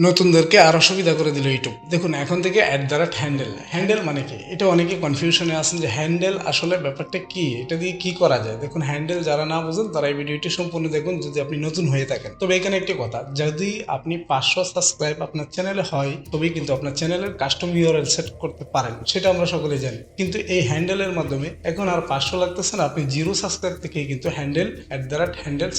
নতুনদেরকে আরো সুবিধা করে দিল ইউটিউব। দেখুন এখন থেকে হ্যান্ডেল মানে কি, এটা অনেকে কনফিউশনে আছেন যে হ্যান্ডেল আসলে ব্যাপারটা কি, এটা দিয়ে কি করা যায়। দেখুন হ্যান্ডেল যারা না বুঝেন তারা এই ভিডিওটি সম্পূর্ণ দেখুন যদি আপনি নতুন হয়ে থাকেন। তবে এখানে একটি কথা, যদি আপনি 500 সাবস্ক্রাইব আপনার চ্যানেলে হয় তবেই কিন্তু আপনার চ্যানেলের কাস্টম ইউআরএল সেট করতে পারেন, সেটা আমরা সকলে জানি। কিন্তু এই হ্যান্ডেলের মাধ্যমে এখন আর 500 লাগতেছে না, আপনি 0 সাবস্ক্রাইব থেকেই কিন্তু হ্যান্ডেল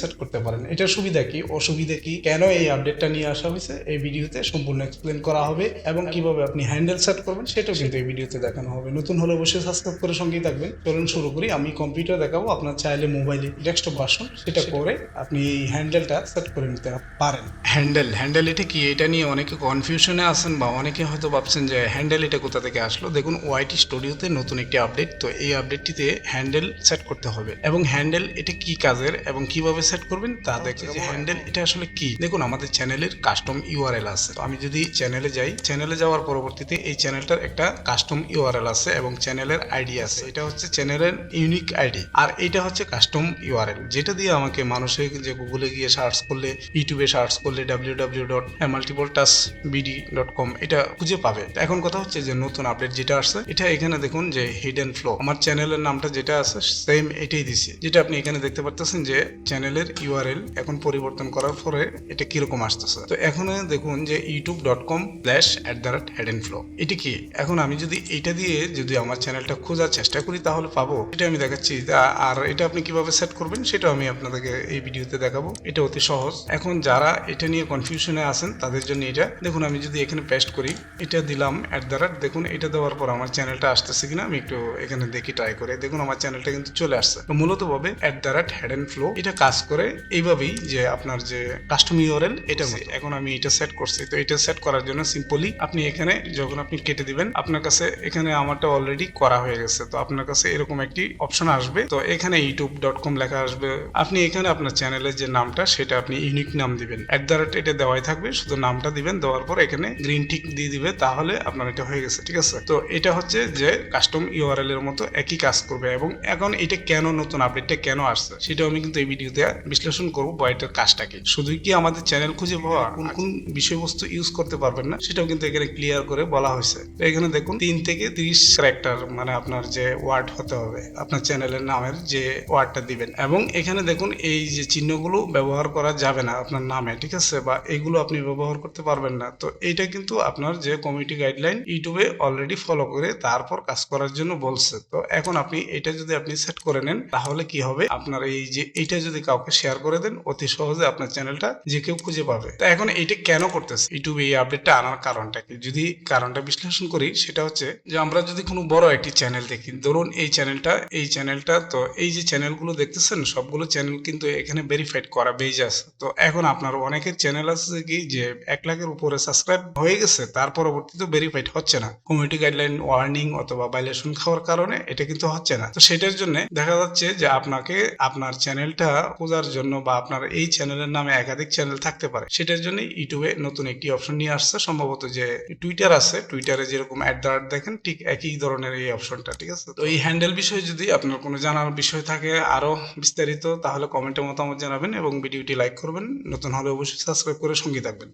সেট করতে পারেন। এটার সুবিধা কি, অসুবিধা কি, কেন এই আপডেটটা নিয়ে আসা হয়েছে এই ভিডিওতে সম্পূর্ণ এক্সপ্লেন করা হবে, এবং কিভাবে আপনি হ্যান্ডেল সেট করবেন সেটাও কিন্তু এই ভিডিওতে দেখানো হবে। নতুন হলে অবশ্যই সাবস্ক্রাইব করে সঙ্গেই থাকবেন। চলুন শুরু করি। আমি কম্পিউটার দেখাবো, আপনার চাইলে মোবাইলে ডেস্কটপ ভার্সন সেটা করে আপনি এই হ্যান্ডেলটা সেট করে নিতে পারেন। হ্যান্ডেল এটা কি, এটা নিয়ে অনেকে কনফিউশনে আছেন বা অনেকে হয়তো ভাবছেন যে হ্যান্ডেল এটা কোথা থেকে আসলো। দেখুন ওয়াইটি স্টুডিওতে নতুন একটি আপডেট, তো এই আপডেটটিতে হ্যান্ডেল সেট করতে হবে, এবং হ্যান্ডেল এটা কি কাজের এবং কিভাবে সেট করবেন তা দেখে যে হ্যান্ডেল এটা আসলে কি। দেখুন আমাদের চ্যানেলের কাস্টম ইউআরএল আছে, তো আমি যদি চ্যানেলে যাই, চ্যানেলে যাওয়ার পরবর্তীতে এই চ্যানেলটার একটা কাস্টম ইউআরএল আছে এবং চ্যানেলের আইডি আছে। এটা হচ্ছে চ্যানেলের ইউনিক আইডি, আর এটা হচ্ছে কাস্টম ইউআরএল, যেটা দিয়ে আমাকে মানুষে যে গুগলে গিয়ে সার্চ করলে, ইউটিউবে সার্চ করলে www.multipletouchbd.com এটা খুঁজে পাবে। এখন কথা হচ্ছে যে নতুন আপডেট যেটা আসছে, এটা এখানে দেখুন যে হিডেন ফ্লো, আমার চ্যানেলের নামটা যেটা আছে সেম এটাই দিছি, যেটা আপনি এখানে দেখতে পারতেছেন যে চ্যানেলের ইউআরএল এখন পরিবর্তন করার পরে এটা কিরকম আসতেছে। তো এখন দেখুন যে youtube.com/@hiddenflow এটা কি। এখন আমি যদি এটা দিয়ে যদি আমার চ্যানেলটা খোঁজার চেষ্টা করি তাহলে পাবো, এটা আমি দেখাচ্ছি। আর এটা আপনি কিভাবে সেট করবেন সেটাও আমি আপনাদেরকে এই ভিডিওতে দেখাবো। এটা অতি সহজ। এখন যারা এটা নিয়ে কনফিউশনে আছেন তাদের জন্য এটা দেখুন, আমি যদি এখানে পেস্ট করি, এটা দিলাম দেখুন এটা দেওয়ার পর আমার চ্যানেলটা আসতেছে কিনা আমি একটু এখানে দেখি, ট্রাই করে দেখুন আমার চ্যানেলটা কিন্তু চলে আসছে। তো মূলত ভাবে @hiddenflow এটা কাজ করে এইভাবেই, যে আপনার যে কাস্টম ইউআরএল এটা। এখন আমি এটা সেট করছি, তো এটা সেট করার জন্য সিম্পলি আপনি এখানে যখন আপনি কেটে দিবেন, আপনার কাছে এখানে আমারটা অলরেডি করা হয়ে গেছে, তো আপনার কাছে এরকম একটি অপশন আসবে, তো এখানে youtube.com লেখা আসবে। আপনি এখানে আপনার চ্যানেলের যে নামটা সেটা আপনি ইউনিক নাম দিবেন, এটা দেওয়াই থাকবে, শুধু নামটা দিবেন, দেওয়ার পর এখানে গ্রিন টিক দিয়ে দিবে, তাহলে আপনার এটা হয়ে গেছে। ঠিক আছে, তো এটা হচ্ছে যে কাস্টম ইউআরএল এর মতো একই কাজ করবে। এবং এখন এটা কেন নতুন আপডেটটা কেন আসছে সেটাও আমি কিন্তু এই ভিডিওতে বিশ্লেষণ করবো, বা এটার কাজটা কি। শুধুই কি আমাদের চ্যানেল খুঁজে পাওয়া, কোন কোন বিষয়বস্তু ইউজ করতে পারবেন না সেটাও কিন্তু এখানে ক্লিয়ার করে বলা হয়েছে। তো এখানে দেখুন 3 থেকে 30 ক্যারেক্টার, মানে আপনার যে ওয়ার্ড হতে হবে আপনার চ্যানেলের নামের যে ওয়ার্ডটা দিবেন। এবং এখানে দেখুন এই যে চিহ্নগুলো ব্যবহার করা যাবে না আপনার নামে, ঠিক আছে, বা এগুলো আপনি ব্যবহার করতে পারবেন না। তো এইটা কিন্তু আপনার যে কমিউনিটি গাইডলাইন ইউটিউবে অলরেডি ফলো করে তারপর কাজ করার জন্য বলছে। তো এখন আপনি এটা যদি আপনি সেট করে নেন তাহলে কি হবে, আপনার এই যে এইটা যদি কাউকে শেয়ার করে দেন অতি সহজে আপনার চ্যানেলটা যে কেউ খুঁজে পাবে। তো এখন এইটা কেন করতেছে ইউটিউবে এই আপডেটটা আনার কারণটা কি, যদি কারণটা বিশ্লেষণ করি সেটা হচ্ছে যে আমরা যদি কোনো বড় একটি চ্যানেল দেখি, ধরুন এই চ্যানেলটা, তো এই যে চ্যানেলগুলো দেখতেছেন সবগুলো চ্যানেল কিন্তু এখানে ভেরিফাইড করা পেজ আছে। তো এখন আপনার অনেকের চ্যানেল আছে কি যে 1 লাখের উপরে সাবস্ক্রাইব হয়ে গেছে, তার পরবর্তীতে ভেরিফাইড হচ্ছে না, কমিউনিটি গাইডলাইন ওয়ার্নিং অথবা ভাইলেশন খাওয়ার কারণে এটা কিন্তু হচ্ছে না। তো সেটার জন্য দেখা যাচ্ছে যে আপনাকে আপনার চ্যানেলটা খোঁজার জন্য, বা আপনার এই চ্যানেলের নামে একাধিক চ্যানেল থাকতে পারে, সেটার জন্য ইউটিউবে নতুন একটি অপশন নিয়ে আসছে। সম্ভবত যে টুইটার আছে, টুইটারে যেরকম দেখেন ঠিক একই ধরনের এই অপশনটা। ঠিক আছে, তো এই হ্যান্ডেল বিষয়ে যদি আপনার কোনো জানার বিষয় থাকে আরো বিস্তারিত, তাহলে কমেন্টে মতামত জানাবেন এবং ভিডিওটি লাইক করবেন। নতুন হলে অবশ্যই সাবস্ক্রাইব করে সঙ্গে থাকবেন।